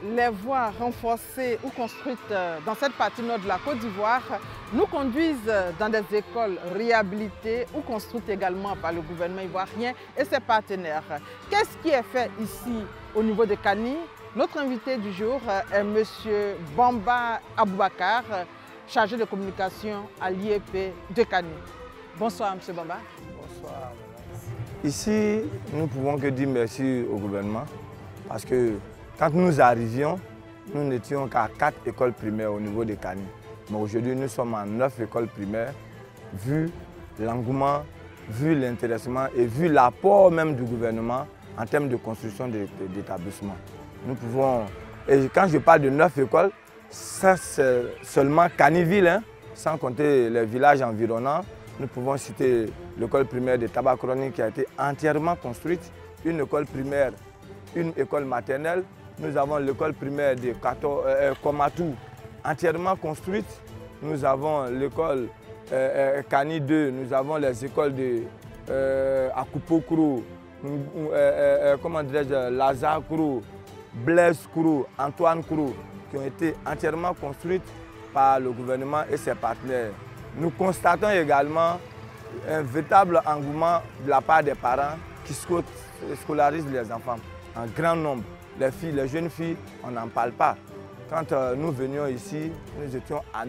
Les voies renforcées ou construites dans cette partie nord de la Côte d'Ivoire nous conduisent dans des écoles réhabilitées ou construites également par le gouvernement ivoirien et ses partenaires. Qu'est-ce qui est fait ici au niveau de Kani? Notre invité du jour est M. Bamba Aboubakar, chargé de communication à l'IEP de Kani. Bonsoir M. Bamba. Bonsoir. Ici, nous ne pouvons que dire merci au gouvernement parce que quand nous arrivions, nous n'étions qu'à 4 écoles primaires au niveau de Kani. Mais aujourd'hui, nous sommes à 9 écoles primaires, vu l'engouement, vu l'intéressement et vu l'apport même du gouvernement en termes de construction d'établissements. Nous pouvons, et quand je parle de 9 écoles, ça c'est seulement Kaniville, hein, sans compter les villages environnants. Nous pouvons citer l'école primaire de Tabakroni qui a été entièrement construite, une école primaire, une école maternelle. Nous avons l'école primaire de Komatou entièrement construite. Nous avons l'école Kani 2, nous avons les écoles de Akupokro, Lazare Kourou, Blaise Kourou, Antoine Kourou, qui ont été entièrement construites par le gouvernement et ses partenaires. Nous constatons également un véritable engouement de la part des parents qui scolarisent les enfants en grand nombre. Les filles, les jeunes filles, on n'en parle pas. Quand nous venions ici, nous étions à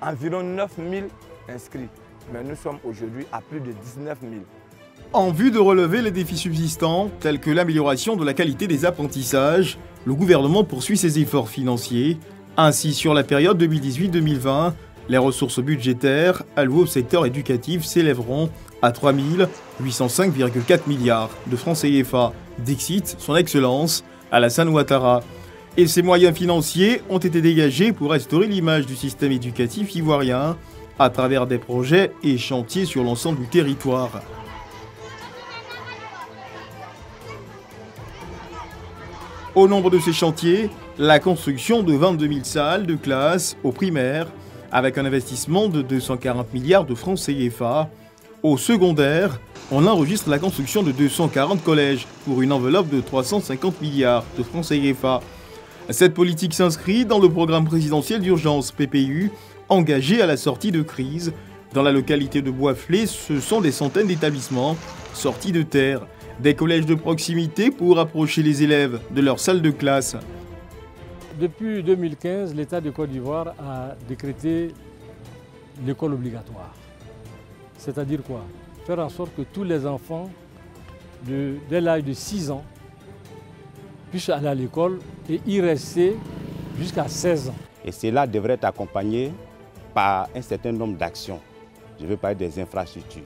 environ 9 000 inscrits. Mais nous sommes aujourd'hui à plus de 19 000. En vue de relever les défis subsistants, tels que l'amélioration de la qualité des apprentissages, le gouvernement poursuit ses efforts financiers. Ainsi, sur la période 2018-2020, les ressources budgétaires allouées au secteur éducatif s'élèveront à 3 805,4 milliards de francs CFA, dixit son Excellence Alassane Ouattara. Et ces moyens financiers ont été dégagés pour restaurer l'image du système éducatif ivoirien à travers des projets et chantiers sur l'ensemble du territoire. Au nombre de ces chantiers, la construction de 22 000 salles de classe aux primaires, avec un investissement de 240 milliards de francs CFA. Au secondaire, on enregistre la construction de 240 collèges pour une enveloppe de 350 milliards de francs CFA. Cette politique s'inscrit dans le programme présidentiel d'urgence PPU, engagé à la sortie de crise. Dans la localité de Boisflé, ce sont des centaines d'établissements sortis de terre, des collèges de proximité pour approcher les élèves de leur salle de classe. Depuis 2015, l'État de Côte d'Ivoire a décrété l'école obligatoire. C'est-à-dire quoi? Faire en sorte que tous les enfants, dès l'âge de 6 ans, puissent aller à l'école et y rester jusqu'à 16 ans. Et cela devrait être accompagné par un certain nombre d'actions. Je veux parler des infrastructures.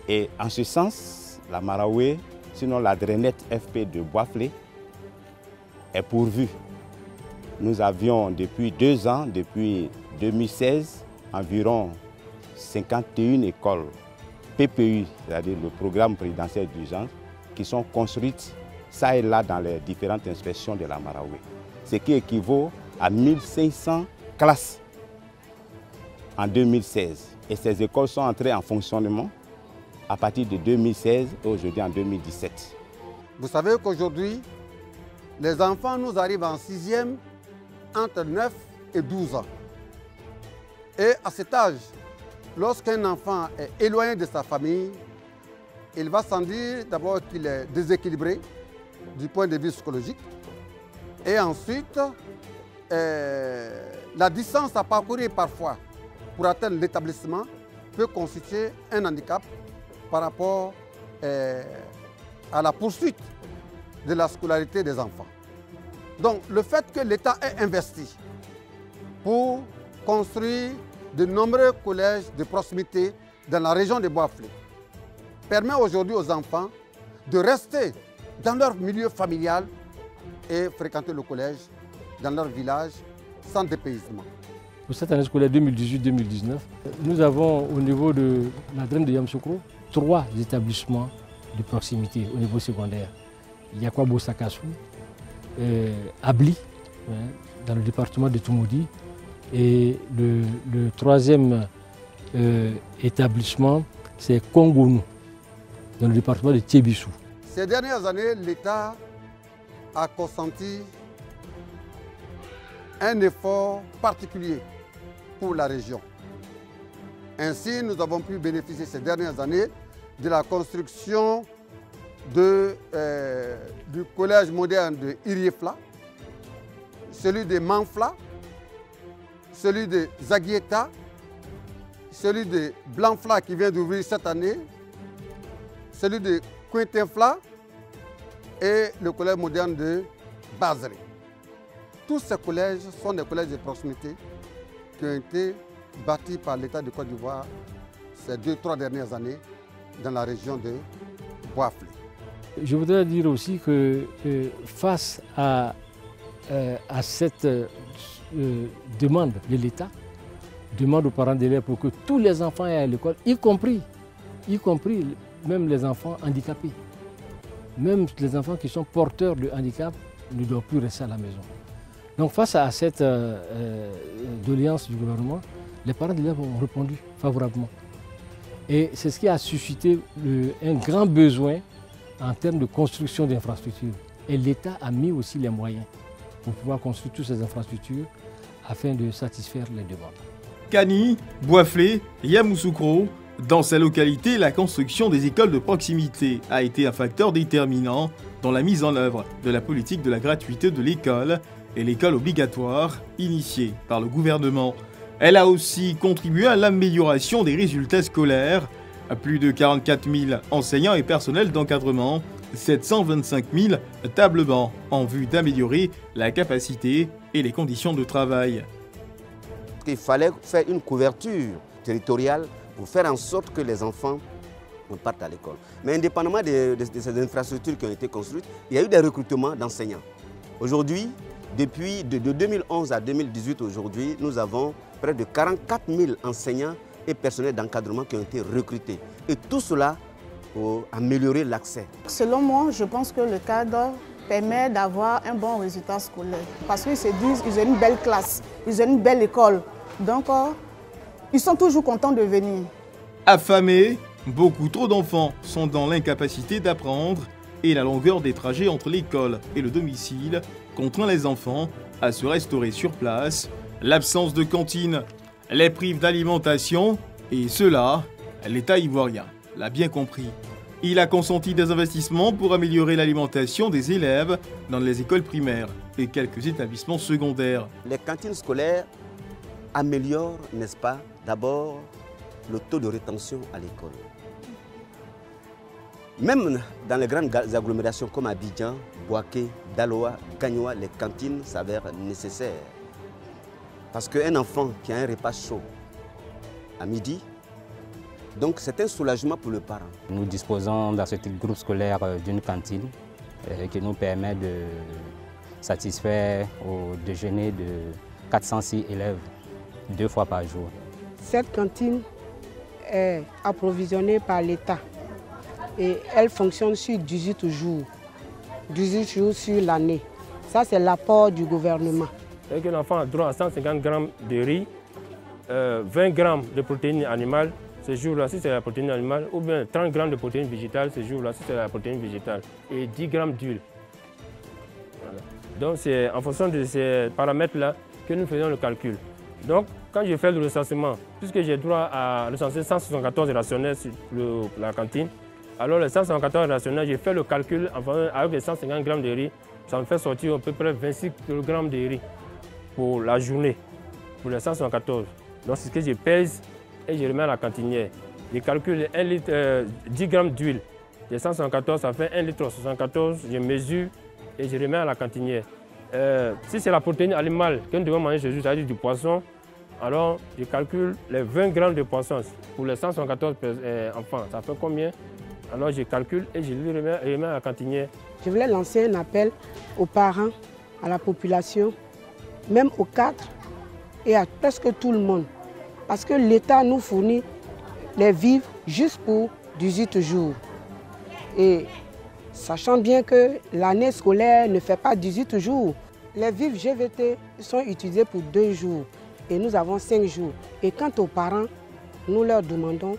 Et en ce sens, la Maraoué, sinon la drainette FP de Boisflé, est pourvue. Nous avions depuis 2 ans, depuis 2016, environ 51 écoles PPU, c'est-à-dire le programme présidentiel d'urgence, qui sont construites ça et là dans les différentes inspections de la Maraoué. Ce qui équivaut à 1500 classes en 2016. Et ces écoles sont entrées en fonctionnement à partir de 2016 et aujourd'hui en 2017. Vous savez qu'aujourd'hui, les enfants nous arrivent en 6e entre 9 et 12 ans. Et à cet âge, lorsqu'un enfant est éloigné de sa famille, il va sans dire d'abord qu'il est déséquilibré du point de vue psychologique. Et ensuite, la distance à parcourir parfois pour atteindre l'établissement peut constituer un handicap par rapport à la poursuite de la scolarité des enfants. Donc le fait que l'État ait investi pour construire de nombreux collèges de proximité dans la région de Boisflé permet aujourd'hui aux enfants de rester dans leur milieu familial et fréquenter le collège dans leur village sans dépaysement. Pour cette année scolaire 2018-2019, nous avons au niveau de la draine de Yamsoukro 3 établissements de proximité au niveau secondaire. Yakwabo Sakassou, Abli, dans le département de Toumoudi, et le 3e établissement, c'est Kongounou, dans le département de Tiébissou. Ces dernières années, l'État a consenti un effort particulier pour la région. Ainsi, nous avons pu bénéficier ces dernières années de la construction du collège moderne de Iriefla, celui de Manfla, celui de Zagieta, celui de Blanfla qui vient d'ouvrir cette année, celui de Quintinfla et le collège moderne de Bazri. Tous ces collèges sont des collèges de proximité qui ont été bâtis par l'État de Côte d'Ivoire ces 2-3 dernières années dans la région de Bouaflé. Je voudrais dire aussi que face à cette demande de l'État, demande aux parents d'élèves pour que tous les enfants aient à l'école, y compris même les enfants handicapés. Même les enfants qui sont porteurs de handicap ne doivent plus rester à la maison. Donc face à cette doléance du gouvernement, les parents d'élèves ont répondu favorablement. Et c'est ce qui a suscité un grand besoin en termes de construction d'infrastructures. Et l'État a mis aussi les moyens pour pouvoir construire toutes ces infrastructures afin de satisfaire les demandes. Kani, Bouaflé, Yamoussoukro, dans ces localités, la construction des écoles de proximité a été un facteur déterminant dans la mise en œuvre de la politique de la gratuité de l'école et l'école obligatoire initiée par le gouvernement. Elle a aussi contribué à l'amélioration des résultats scolaires. Plus de 44 000 enseignants et personnels d'encadrement, 725 000 tables bancs en vue d'améliorer la capacité et les conditions de travail. Il fallait faire une couverture territoriale pour faire en sorte que les enfants partent à l'école. Mais indépendamment de ces infrastructures qui ont été construites, il y a eu des recrutements d'enseignants. Aujourd'hui, depuis de 2011 à 2018, aujourd'hui, nous avons près de 44 000 enseignants et personnels d'encadrement qui ont été recrutés. Et tout cela pour améliorer l'accès. Selon moi, je pense que le cadre permet d'avoir un bon résultat scolaire. Parce qu'ils se disent qu'ils ont une belle classe, ils ont une belle école. Donc, ils sont toujours contents de venir. Affamés, beaucoup trop d'enfants sont dans l'incapacité d'apprendre et la longueur des trajets entre l'école et le domicile contraint les enfants à se restaurer sur place. L'absence de cantine les prive d'alimentation et cela, l'État ivoirien l'a bien compris. Il a consenti des investissements pour améliorer l'alimentation des élèves dans les écoles primaires et quelques établissements secondaires. Les cantines scolaires améliorent, n'est-ce pas, d'abord le taux de rétention à l'école. Même dans les grandes agglomérations comme Abidjan, Bouaké, Daloa, Gagnoa, les cantines s'avèrent nécessaires. Parce qu'un enfant qui a un repas chaud à midi, donc c'est un soulagement pour le parent. Nous disposons dans ce groupe scolaire d'une cantine qui nous permet de satisfaire au déjeuner de 406 élèves 2 fois par jour. Cette cantine est approvisionnée par l'État et elle fonctionne sur 18 jours. 18 jours sur l'année. Ça, c'est l'apport du gouvernement. Un enfant a droit à 150 grammes de riz, 20 grammes de protéines animales ce jour-là si c'est la protéine animale, ou bien 30 grammes de protéines végétales ce jour-là si c'est la protéine végétale, et 10 grammes d'huile. Voilà. Donc c'est en fonction de ces paramètres-là que nous faisons le calcul. Donc quand je fais le recensement, puisque j'ai droit à recenser 174 rationnels sur la cantine, alors les 174 rationnels, j'ai fait le calcul avec les 150 grammes de riz, ça me fait sortir à peu près 26 kg de riz pour la journée, pour les 174. Donc c'est ce que je pèse et je remets à la cantinière. Je calcule 1 litre, 10 grammes d'huile. Les 174, ça fait 1 litre 74, je mesure et je remets à la cantinière. Si c'est la protéine animale que nous devons manger ce jour, c'est-à-dire du poisson, alors je calcule les 20 grammes de poisson pour les 174 enfants. Ça fait combien? Alors je calcule et je lui remets à la cantinière. Je voulais lancer un appel aux parents, à la population, même aux cadres et à presque tout le monde. Parce que l'État nous fournit les vivres juste pour 18 jours. Et sachant bien que l'année scolaire ne fait pas 18 jours, les vivres GVT sont utilisés pour 2 jours et nous avons 5 jours. Et quant aux parents, nous leur demandons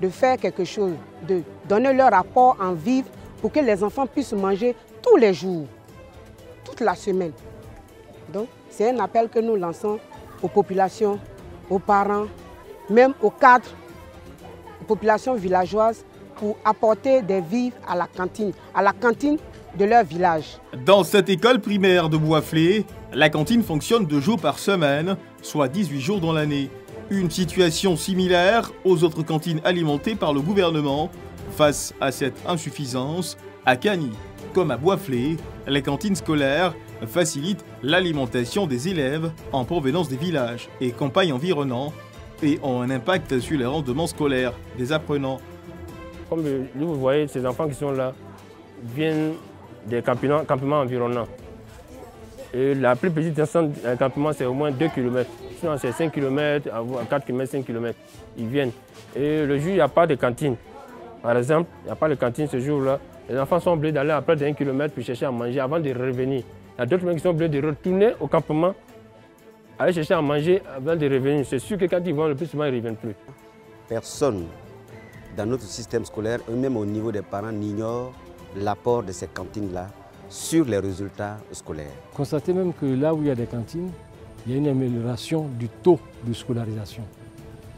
de faire quelque chose, de donner leur apport en vivres pour que les enfants puissent manger tous les jours. toute la semaine. Donc, c'est un appel que nous lançons aux populations, aux parents, même aux cadres, aux populations villageoises pour apporter des vivres à la cantine de leur village. Dans cette école primaire de Bouaflé, la cantine fonctionne 2 jours par semaine, soit 18 jours dans l'année. Une situation similaire aux autres cantines alimentées par le gouvernement. Face à cette insuffisance, à Kani comme à Bouaflé, les cantines scolaires facilitent l'alimentation des élèves en provenance des villages et campagnes environnantes et ont un impact sur les rendements scolaires des apprenants. Comme vous voyez, ces enfants qui sont là viennent des campements environnants. Et la plus petite distance d'un campement, c'est au moins 2 km. Sinon, c'est 5 km, 4 km, 5 km. Ils viennent. Et le jour, il n'y a pas de cantine. Par exemple, il n'y a pas de cantine ce jour-là. Les enfants sont obligés d'aller à près d'1 km pour chercher à manger avant de revenir. Il y a d'autres qui sont obligés de retourner au campement, aller chercher à manger avant de revenir. C'est sûr que quand ils vont, le plus souvent, ils ne reviennent plus. Personne dans notre système scolaire, même au niveau des parents, n'ignore l'apport de ces cantines-là sur les résultats scolaires. Constatez même que là où il y a des cantines, il y a une amélioration du taux de scolarisation.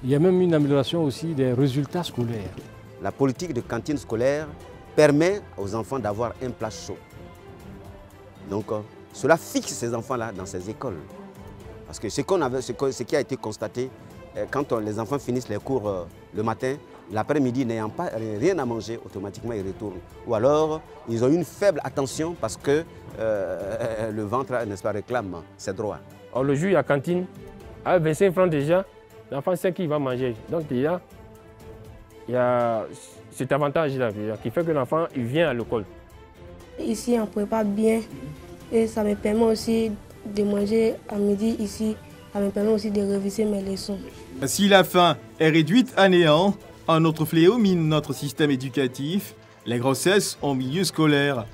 Il y a même une amélioration aussi des résultats scolaires. La politique de cantine scolaire permet aux enfants d'avoir un plat chaud. Donc cela fixe ces enfants-là dans ces écoles. Parce que ce qui a été constaté, quand les enfants finissent les cours le matin, l'après-midi n'ayant pas rien à manger, automatiquement ils retournent. Ou alors ils ont une faible attention parce que le ventre, n'est-ce pas, réclame ses droits. Alors le jour, il y a cantine, à 25 francs déjà, l'enfant sait qu'il va manger. Donc déjà, il y a cet avantage-là qui fait que l'enfant vient à l'école. Ici, on prépare bien et ça me permet aussi de manger à midi ici. Ça me permet aussi de réviser mes leçons. Si la faim est réduite à néant, un autre fléau mine notre système éducatif, les grossesses en milieu scolaire.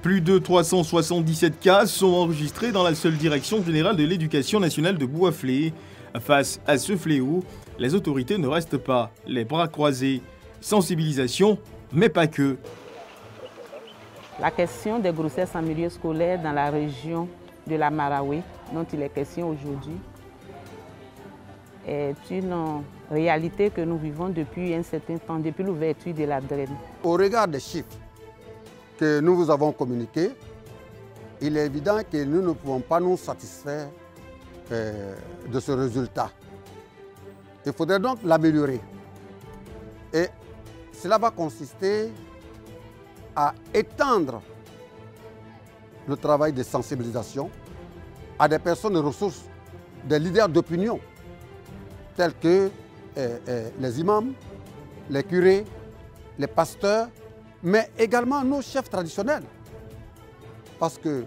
Plus de 377 cas sont enregistrés dans la seule direction générale de l'éducation nationale de Bouaflé. Face à ce fléau, les autorités ne restent pas les bras croisés. Sensibilisation, mais pas que. La question des grossesses en milieu scolaire dans la région de la Marawe, dont il est question aujourd'hui, est une réalité que nous vivons depuis un certain temps, depuis l'ouverture de la DREN. Au regard des chiffres que nous vous avons communiqués, il est évident que nous ne pouvons pas nous satisfaire de ce résultat. Il faudrait donc l'améliorer. Et cela va consister à étendre le travail de sensibilisation à des personnes ressources, des leaders d'opinion, tels que les imams, les curés, les pasteurs, mais également nos chefs traditionnels. Parce que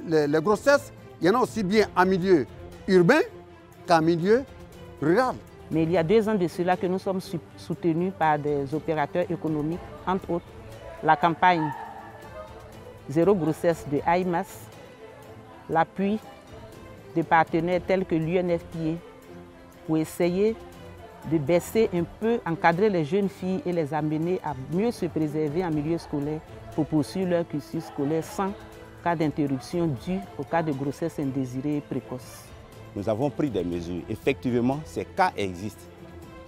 les grossesses, il y en a aussi bien en milieu urbain qu'en milieu rural. Mais il y a 2 ans de cela que nous sommes soutenus par des opérateurs économiques, entre autres la campagne Zéro grossesse de AIMAS, l'appui de partenaires tels que l'UNFPA pour essayer de baisser un peu, encadrer les jeunes filles et les amener à mieux se préserver en milieu scolaire pour poursuivre leur cursus scolaire sans cas d'interruption due au cas de grossesse indésirée et précoce. Nous avons pris des mesures. Effectivement, ces cas existent.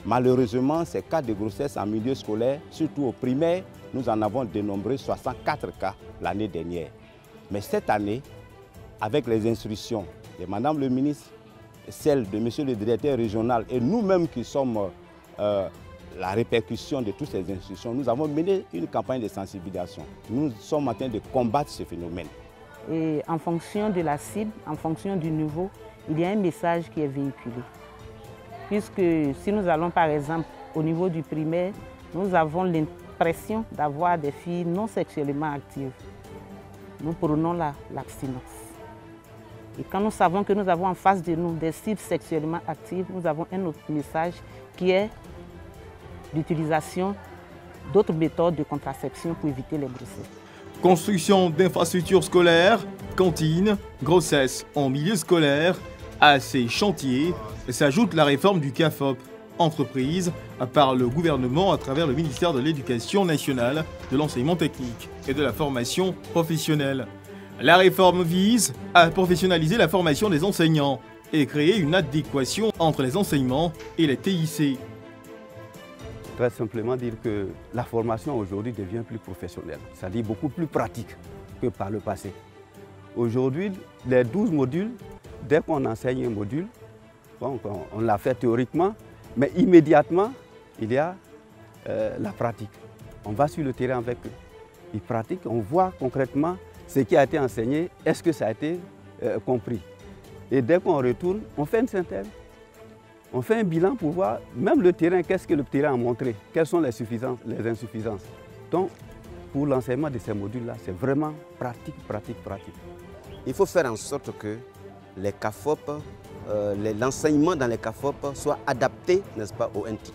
Malheureusement, ces cas de grossesse en milieu scolaire, surtout au primaire, nous en avons dénombré 64 cas l'année dernière. Mais cette année, avec les instructions de Madame le ministre, celles de Monsieur le directeur régional et nous-mêmes qui sommes la répercussion de toutes ces instructions, nous avons mené une campagne de sensibilisation. Nous sommes en train de combattre ce phénomène. Et en fonction de la cible, en fonction du niveau, il y a un message qui est véhiculé. Puisque si nous allons par exemple au niveau du primaire, nous avons l'impression d'avoir des filles non sexuellement actives. Nous prônons l'abstinence. Et quand nous savons que nous avons en face de nous des cibles sexuellement actives, nous avons un autre message qui est l'utilisation d'autres méthodes de contraception pour éviter les grossesses. Construction d'infrastructures scolaires, cantines, grossesses en milieu scolaire, à ces chantiers s'ajoute la réforme du CAFOP, entreprise par le gouvernement à travers le ministère de l'Éducation nationale, de l'enseignement technique et de la formation professionnelle. La réforme vise à professionnaliser la formation des enseignants et créer une adéquation entre les enseignements et les TIC. Très simplement dire que la formation aujourd'hui devient plus professionnelle, c'est-à-dire beaucoup plus pratique que par le passé. Aujourd'hui, les 12 modules, dès qu'on enseigne un module, bon, on l'a fait théoriquement, mais immédiatement, il y a la pratique. On va sur le terrain avec eux. Ils pratiquent, on voit concrètement ce qui a été enseigné, est-ce que ça a été compris. Et dès qu'on retourne, on fait une synthèse. On fait un bilan pour voir, même le terrain, qu'est-ce que le terrain a montré, quelles sont les insuffisances. Donc, pour l'enseignement de ces modules-là, c'est vraiment pratique. Il faut faire en sorte que les CAFOP, l'enseignement dans les CAFOP soit adapté, n'est-ce pas, au NTIC.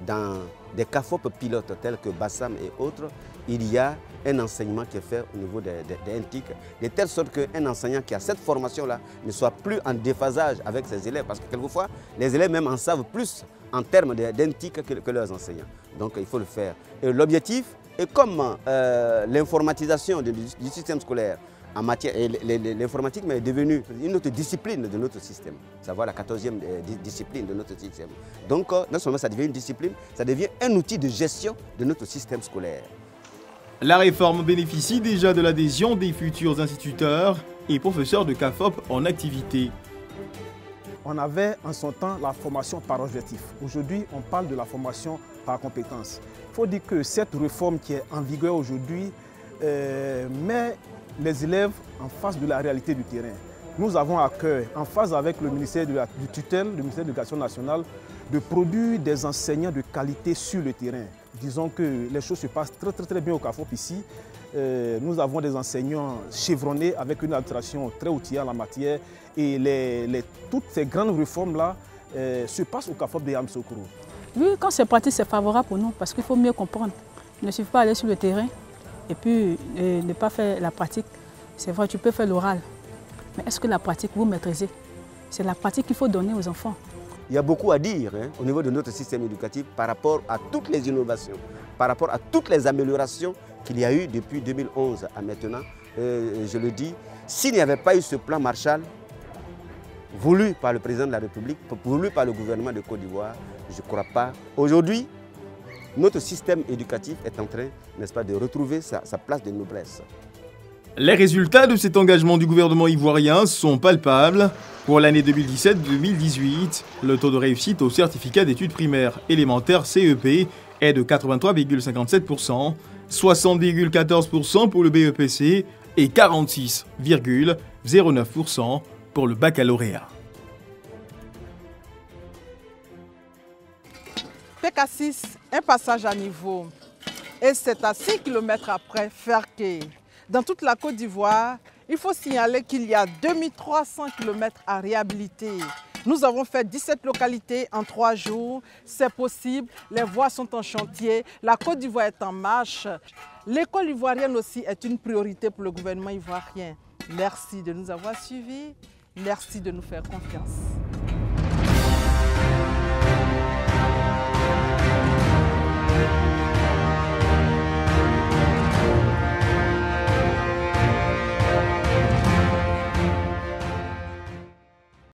Dans des CAFOP pilotes tels que Bassam et autres, il y a un enseignement qui est fait au niveau des NTIC, de telle sorte qu'un enseignant qui a cette formation-là ne soit plus en déphasage avec ses élèves. Parce que quelquefois, les élèves même en savent plus en termes d'NTIC que leurs enseignants. Donc il faut le faire. Et l'objectif est comme l'informatisation du système scolaire en matière, l'informatique est devenue une autre discipline de notre système, savoir la 14e discipline de notre système. Donc non seulement ça devient une discipline, ça devient un outil de gestion de notre système scolaire. La réforme bénéficie déjà de l'adhésion des futurs instituteurs et professeurs de CAFOP en activité. On avait en son temps la formation par objectif. Aujourd'hui, on parle de la formation par compétence. Il faut dire que cette réforme qui est en vigueur aujourd'hui met les élèves en face de la réalité du terrain. Nous avons à cœur, en phase avec le ministère du tutelle, le ministère de l'Éducation nationale, de produire des enseignants de qualité sur le terrain. Disons que les choses se passent très bien au CAFOP ici. Nous avons des enseignants chevronnés avec une administration très outillée en la matière. Et toutes ces grandes réformes-là se passent au CAFOP de Yamoussoukro. Oui, quand c'est pratique, c'est favorable pour nous parce qu'il faut mieux comprendre. Il ne suffit pas d'aller sur le terrain et puis ne pas faire la pratique. C'est vrai, tu peux faire l'oral. Mais est-ce que la pratique, vous maîtrisez? C'est la pratique qu'il faut donner aux enfants. Il y a beaucoup à dire au niveau de notre système éducatif par rapport à toutes les innovations, par rapport à toutes les améliorations qu'il y a eu depuis 2011 à maintenant. Je le dis, s'il n'y avait pas eu ce plan Marshall, voulu par le président de la République, voulu par le gouvernement de Côte d'Ivoire, je ne crois pas. Aujourd'hui, notre système éducatif est en train, n'est-ce pas, de retrouver sa place de noblesse. Les résultats de cet engagement du gouvernement ivoirien sont palpables. Pour l'année 2017-2018, le taux de réussite au certificat d'études primaires élémentaires CEP est de 83,57%, 60,14% pour le BEPC et 46,09% pour le baccalauréat. PK6, un passage à niveau. Et c'est à 6 km après Ferké. Dans toute la Côte d'Ivoire, il faut signaler qu'il y a 2300 km à réhabiliter. Nous avons fait 17 localités en 3 jours. C'est possible, les voies sont en chantier, la Côte d'Ivoire est en marche. L'école ivoirienne aussi est une priorité pour le gouvernement ivoirien. Merci de nous avoir suivis, merci de nous faire confiance.